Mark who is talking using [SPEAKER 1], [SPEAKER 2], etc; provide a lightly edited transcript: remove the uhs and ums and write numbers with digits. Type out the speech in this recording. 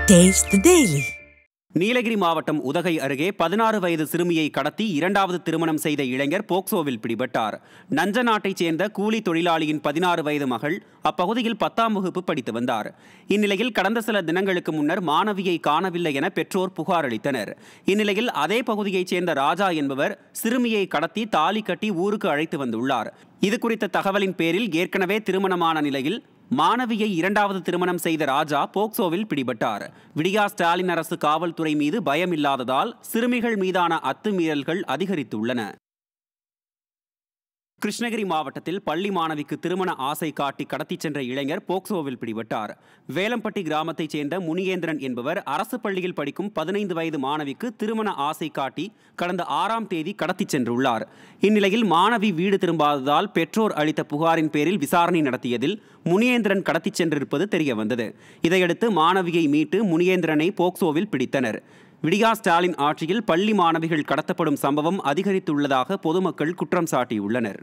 [SPEAKER 1] Taste the Daily.
[SPEAKER 2] Nilgiri மாவட்டம் உதகை அருகே 16 வயது சிறுமியை கடத்தி இரண்டாவது திருமணம் செய்த இளைஞர் போக்சோவில் பிடிபட்டார். நஞ்சநாட்டைச் சேர்ந்த கூலி தொழிலாளியின் 16 வயது மகள் அப்பகுதியில் 10ஆம் வகுப்பு படித்து வந்தார். இந்நிலையில் கடந்த சில தினங்களுக்கு முன்னர் மாணவியை காணவில்லை என பெற்றோர் புகார் அளித்தனர். இந்நிலையில் அதே பகுதியைச் சேர்ந்த ராஜா என்பவர் சிறுமியை கடத்தி தாலி கட்டி ஊருக்கு அழைத்து வந்துள்ளார். இதுகுறித்த தகவலின் பேரில் ஏற்கனவே திருமணமான நிலையில் மாணவியை இரண்டாவது திருமணம் செய்த ராஜா போக்சோவில் பிடிபட்டார். விடியா ஸ்டாலின் அரசு காவல்துறை மீது பயம் இல்லாததால் சிறுமிகள் மீதான அத்துமீறல்கள் அதிகரித்துள்ளன. கிருஷ்ணகிரி மாவட்டத்தில் பள்ளி மாணவிக்கு திருமண ஆசை காட்டி கடத்திச் சென்ற இளைஞர் போக்சோவில் பிடிபட்டார். வேலம்பட்டி கிராமத்தைச் சேர்ந்த முனியேந்திரன் என்பவர் அரசு பள்ளியில் படிக்கும் 15 வயது மாணவிக்கு திருமண ஆசை காட்டி கடந்த 6ஆம் தேதி கடத்திச் சென்றுள்ளார். இந்நிலையில் மாணவி வீடு திரும்பாததால் பெற்றோர் அளித்த புகாரின் பேரில் விசாரணை நடத்தியதில் முனியேந்திரன் கடத்திச் சென்றிருப்பது தெரியவந்தது. இதையடுத்து மாணவியை மீட்டு முனியேந்திரனை போக்சோவில் பிடித்தனர். விடியா ஸ்டாலின் ஆட்சியில் பள்ளி மாணவிகள் கடத்தப்படும் சம்பவம் அதிகரித்துள்ளதாக பொதுமக்கள் குற்றம் சாட்டியுள்ளனர்.